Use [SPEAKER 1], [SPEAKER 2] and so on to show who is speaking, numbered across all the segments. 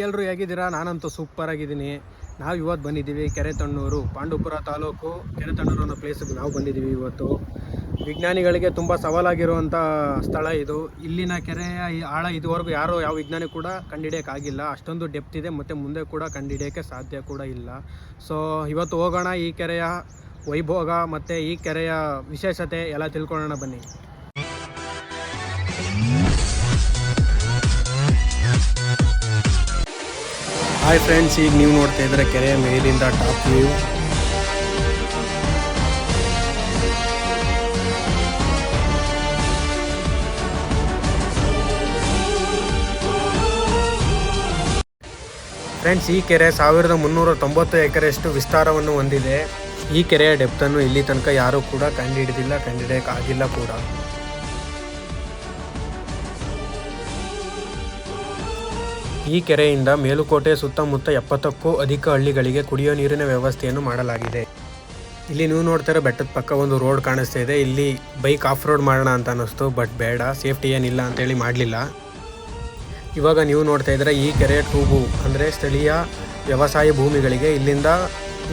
[SPEAKER 1] ಎಲ್ಲರೂ ಹೇಗಿದ್ದೀರಾ? ನಾನಂತೂ ಸೂಪರ್ ಆಗಿದ್ದೀನಿ. ನಾವು ಇವತ್ತು ಬಂದಿದ್ದೀವಿ ಕೆರೆತಣ್ಣೂರು, ಪಾಂಡವಪುರ ತಾಲೂಕು ಕೆರೆತಣ್ಣೂರು ಅನ್ನೋ ಪ್ಲೇಸಿಗೆ ನಾವು ಬಂದಿದ್ದೀವಿ. ಇವತ್ತು ವಿಜ್ಞಾನಿಗಳಿಗೆ ತುಂಬ ಸವಾಲಾಗಿರುವಂಥ ಸ್ಥಳ ಇದು. ಇಲ್ಲಿನ ಕೆರೆಯ ಆಳ ಇದುವರೆಗೂ ಯಾವ ವಿಜ್ಞಾನಿ ಕೂಡ ಕಂಡುಹಿಡಿಯೋಕ್ಕಾಗಿಲ್ಲ. ಅಷ್ಟೊಂದು ಡೆಪ್ತ್ ಇದೆ ಮತ್ತು ಮುಂದೆ ಕೂಡ ಕಂಡುಹಿಡಿಯೋಕ್ಕೆ ಸಾಧ್ಯ ಕೂಡ ಇಲ್ಲ. ಸೊ ಇವತ್ತು ಹೋಗೋಣ, ಈ ಕೆರೆಯ ವೈಭೋಗ ಮತ್ತು ಈ ಕೆರೆಯ ವಿಶೇಷತೆ ಎಲ್ಲ ತಿಳ್ಕೊಳ್ಳೋಣ ಬನ್ನಿ. ಹಾಯ್ ಫ್ರೆಂಡ್ಸ್, ಈಗ ನೀವು ನೋಡ್ತಾ ಇದ್ರೆ ಕೆರೆಯ ಮೇಲಿಂದ ಟಾಪ್ ವ್ಯೂ. ಫ್ರೆಂಡ್ಸ್, ಈ ಕೆರೆ 1390 ಎಕರೆಯಷ್ಟು ವಿಸ್ತಾರವನ್ನು ಹೊಂದಿದೆ. ಈ ಕೆರೆಯ ಡೆಪ್ತನ್ನು ಇಲ್ಲಿ ತನಕ ಯಾರೂ ಕೂಡ ಕಂಡುಹಿಡಿಯೋಕ್ಕಾಗಿಲ್ಲ ಕೂಡ. ಈ ಕೆರೆಯಿಂದ ಮೇಲುಕೋಟೆ ಸುತ್ತಮುತ್ತ 70ಕ್ಕೂ ಅಧಿಕ ಹಳ್ಳಿಗಳಿಗೆ ಕುಡಿಯೋ ನೀರಿನ ವ್ಯವಸ್ಥೆಯನ್ನು ಮಾಡಲಾಗಿದೆ. ಇಲ್ಲಿ ನೀವು ನೋಡ್ತಾರೆ ಬೆಟ್ಟದ ಪಕ್ಕ ಒಂದು ರೋಡ್ ಕಾಣಿಸ್ತಾ ಇದೆ. ಇಲ್ಲಿ ಬೈಕ್ ಆಫ್ ರೋಡ್ ಮಾಡೋಣ ಅಂತ ಅನ್ನಿಸ್ತು, ಬಟ್ ಬೇಡ, ಸೇಫ್ಟಿ ಏನಿಲ್ಲ ಅಂತೇಳಿ ಮಾಡಲಿಲ್ಲ. ಇವಾಗ ನೀವು ನೋಡ್ತಾ ಇದ್ರೆ ಈ ಕೆರೆಯ ಟ್ಯೂಬು ಅಂದರೆ ಸ್ಥಳೀಯ ವ್ಯವಸಾಯ ಭೂಮಿಗಳಿಗೆ ಇಲ್ಲಿಂದ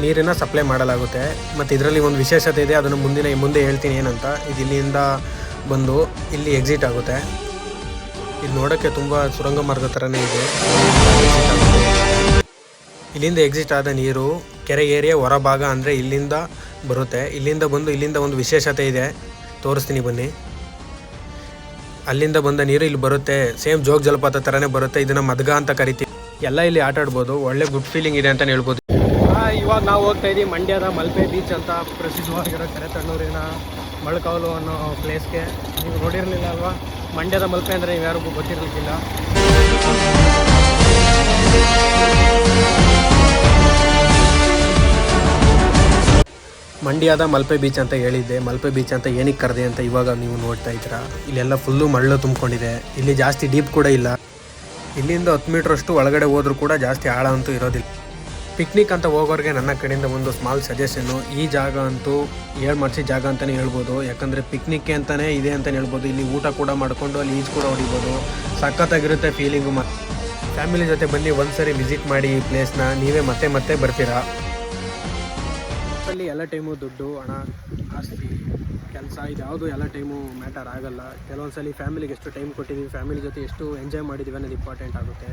[SPEAKER 1] ನೀರಿನ ಸಪ್ಲೈ ಮಾಡಲಾಗುತ್ತೆ. ಮತ್ತು ಇದರಲ್ಲಿ ಒಂದು ವಿಶೇಷತೆ ಇದೆ, ಅದನ್ನು ಮುಂದೆ ಹೇಳ್ತೀನಿ ಏನಂತ. ಇದು ಇಲ್ಲಿಂದ ಬಂದು ಇಲ್ಲಿ ಎಕ್ಸಿಟ್ ಆಗುತ್ತೆ. ಇದು ನೋಡೋಕ್ಕೆ ತುಂಬ ಸುರಂಗ ಮಾರ್ಗ ಥರನೇ ಇದೆ. ಇಲ್ಲಿಂದ ಎಕ್ಸಿಟ್ ಆದ ನೀರು ಕೆರೆ ಏರಿಯಾ ಹೊರಭಾಗ ಅಂದರೆ ಇಲ್ಲಿಂದ ಬರುತ್ತೆ. ಇಲ್ಲಿಂದ ಒಂದು ವಿಶೇಷತೆ ಇದೆ, ತೋರಿಸ್ತೀನಿ ಬನ್ನಿ. ಅಲ್ಲಿಂದ ಬಂದ ನೀರು ಇಲ್ಲಿ ಬರುತ್ತೆ, ಸೇಮ್ ಜೋಗ ಜಲಪಾತ ಥರನೇ ಬರುತ್ತೆ. ಇದನ್ನು ಮದ್ಗ ಅಂತ ಕರಿತೀವಿ. ಎಲ್ಲ ಇಲ್ಲಿ ಆಟ ಆಡ್ಬೋದು, ಒಳ್ಳೆ ಗುಡ್ ಫೀಲಿಂಗ್ ಇದೆ ಅಂತಲೇ ಹೇಳ್ಬೋದು. ಇವಾಗ ನಾವು ಹೋಗ್ತಾ ಇದ್ದೀವಿ ಮಂಡ್ಯದ ಮಲ್ಪೆ ಬೀಚ್ ಅಂತ ಪ್ರಸಿದ್ಧವಾಗಿರೋ ಕೆರೆತಣ್ಣೂರಿನ ಮೊಳಕಾಲು ಅನ್ನೋ ಪ್ಲೇಸ್ಗೆ. ನೀವು ನೋಡಿರಲಿಲ್ಲ ಅಲ್ವಾ? ಮಂಡ್ಯದ ಮಲ್ಪೆ ಅಂದರೆ ನೀವು ಯಾರಿಗೂ ಗೊತ್ತಿರಲಿಕ್ಕಿಲ್ಲ. ಮಂಡ್ಯದ ಮಲ್ಪೆ ಬೀಚ್ ಅಂತ ಹೇಳಿದ್ದೆ. ಮಲ್ಪೆ ಬೀಚ್ ಅಂತ ಏನಕ್ಕೆ ಕರೆದೆ ಅಂತ ಇವಾಗ ನೀವು ನೋಡ್ತಾ ಇದ್ದೀರಾ. ಇಲ್ಲೆಲ್ಲ ಫುಲ್ಲು ಮರಳು ತುಂಬಿಕೊಂಡಿದೆ. ಇಲ್ಲಿ ಜಾಸ್ತಿ ಡೀಪ್ ಕೂಡ ಇಲ್ಲ. ಇಲ್ಲಿಂದ 10 ಮೀಟ್ರಷ್ಟು ಒಳಗಡೆ ಹೋದ್ರೂ ಕೂಡ ಜಾಸ್ತಿ ಆಳ ಅಂತೂ ಇರೋದಿಲ್ಲ. ಪಿಕ್ನಿಕ್ ಅಂತ ಹೋಗೋರಿಗೆ ನನ್ನ ಕಡೆಯಿಂದ ಒಂದು ಸ್ಮಾಲ್ ಸಜೆಷನ್ನು. ಈ ಜಾಗ ಅಂತೂ ಮರ್ಸಿ ಜಾಗ ಅಂತಲೇ ಹೇಳ್ಬೋದು. ಯಾಕಂದರೆ ಪಿಕ್ನಿಕ್ಗೆ ಅಂತಲೇ ಇದೆ ಅಂತಲೇ ಹೇಳ್ಬೋದು. ಇಲ್ಲಿ ಊಟ ಕೂಡ ಮಾಡಿಕೊಂಡು ಅಲ್ಲಿ ಈಜು ಕೂಡ ಹೊಡಿಬೋದು. ಸಖತ್ತಾಗಿರುತ್ತೆ ಫೀಲಿಂಗು. ಫ್ಯಾಮಿಲಿ ಜೊತೆ ಬನ್ನಿ, ಒಂದ್ಸರಿ ವಿಸಿಟ್ ಮಾಡಿ ಈ ಪ್ಲೇಸ್ನ, ನೀವೇ ಮತ್ತೆ ಬರ್ತೀರಾ. ಅಲ್ಲಿ ಎಲ್ಲ ಟೈಮು ದುಡ್ಡು, ಹಣ, ಆಸ್ತಿ, ಕೆಲಸ ಇದು ಯಾವುದು ಎಲ್ಲ ಟೈಮು ಮ್ಯಾಟರ್ ಆಗಲ್ಲ. ಕೆಲವೊಂದ್ಸಲಿ ಫ್ಯಾಮಿಲಿಗೆ ಎಷ್ಟು ಟೈಮ್ ಕೊಟ್ಟಿದ್ದೀವಿ, ಫ್ಯಾಮಿಲಿ ಜೊತೆ ಎಷ್ಟು ಎಂಜಾಯ್ ಮಾಡಿದ್ದೀವಿ ಅನ್ನೋದು ಇಂಪಾರ್ಟೆಂಟ್ ಆಗುತ್ತೆ.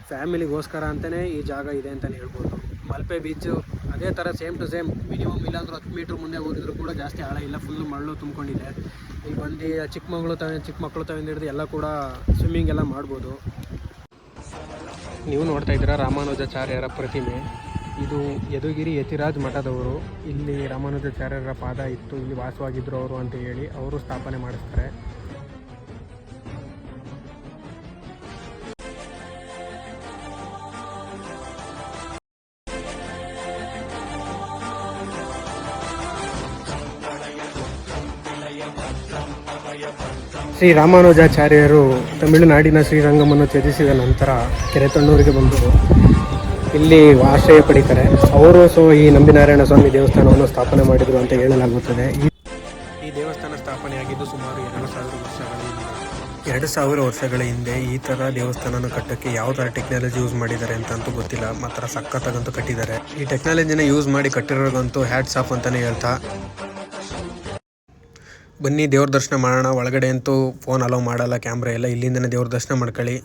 [SPEAKER 1] ಫ್ಯಾಮಿಲಿಗೋಸ್ಕರ ಅಂತಲೇ ಈ ಜಾಗ ಇದೆ ಅಂತಲೇ ಹೇಳ್ಬೋದು. ಮಲ್ಪೆ ಬೀಚು ಅದೇ ಥರ ಸೇಮ್ ಟು ಸೇಮ್, ಮಿನಿಮಮ್ ಇಲ್ಲಾಂದ್ರೂ 10 ಮೀಟ್ರ್ ಮುಂದೆ ಹೋಗಿದ್ರು ಕೂಡ ಜಾಸ್ತಿ ಆಳ ಇಲ್ಲ, ಫುಲ್ಲು ಮರಳು ತುಂಬಿಕೊಂಡಿದೆ. ಈಗ ಬಂದು ಚಿಕ್ಕ ಮಕ್ಕಳು ತವಿಂದ ಹಿಡಿದು ಎಲ್ಲ ಕೂಡ ಸ್ವಿಮ್ಮಿಂಗ್ ಎಲ್ಲ ಮಾಡ್ಬೋದು. ನೀವು ನೋಡ್ತಾ ಇದ್ದೀರಾ ರಾಮಾನುಜಾಚಾರ್ಯರ ಪ್ರತಿಮೆ. ಇದು ಯದುಗಿರಿ ಯತಿರಾಜ್ ಮಠದವರು. ಇಲ್ಲಿ ರಾಮಾನುಜಾಚಾರ್ಯರ ಪಾದ ಇತ್ತು, ಇಲ್ಲಿ ವಾಸವಾಗಿದ್ದರು ಅವರು ಅಂತ ಹೇಳಿ ಅವರು ಸ್ಥಾಪನೆ ಮಾಡಿಸ್ತಾರೆ. ಶ್ರೀ ರಾಮಾನುಜಾಚಾರ್ಯರು ತಮಿಳುನಾಡಿನ ಶ್ರೀರಂಗಮನ್ನು ತ್ಯಜಿಸಿದ ನಂತರ ಕೆರೆತಣ್ಣೂರಿಗೆ ಬಂದು ಇಲ್ಲಿ ಆಶ್ರಯ ಪಡಿತಾರೆ ಅವರು. ಈ ನಂಬಿನಾರಾಯಣ ಸ್ವಾಮಿ ದೇವಸ್ಥಾನವನ್ನು ಸ್ಥಾಪನೆ ಮಾಡಿದರು ಅಂತ ಹೇಳಲಾಗುತ್ತದೆ. ಈ ದೇವಸ್ಥಾನ ಸ್ಥಾಪನೆಯಾಗಿದ್ದು ಸುಮಾರು 2000 ವರ್ಷಗಳ ಹಿಂದೆ. ಈ ಥರ ದೇವಸ್ಥಾನನ ಕಟ್ಟೋಕ್ಕೆ ಯಾವ ಥರ ಟೆಕ್ನಾಲಜಿ ಯೂಸ್ ಮಾಡಿದ್ದಾರೆ ಅಂತಂತೂ ಗೊತ್ತಿಲ್ಲ, ಮಾತ್ರ ಸಖತ್ತಾಗಂತೂ ಕಟ್ಟಿದ್ದಾರೆ. ಈ ಟೆಕ್ನಾಲಜಿನ ಯೂಸ್ ಮಾಡಿ ಕಟ್ಟಿರೋರ್ಗಂತೂ ಹ್ಯಾಟ್ಸ್ ಆಫ್ ಅಂತಲೇ ಹೇಳ್ತಾ. ಬನ್ನಿ ದೇವ್ರ ದರ್ಶನ ಮಾಡೋಣ. ಒಳಗಡೆ ಅಂತೂ ಫೋನ್ ಅಲೋ ಮಾಡಲ್ಲ, ಕ್ಯಾಮ್ರಾ ಎಲ್ಲ. ಇಲ್ಲಿಂದನೇ ದೇವ್ರ ದರ್ಶನ ಮಾಡ್ಕೊಳ್ಳಿ.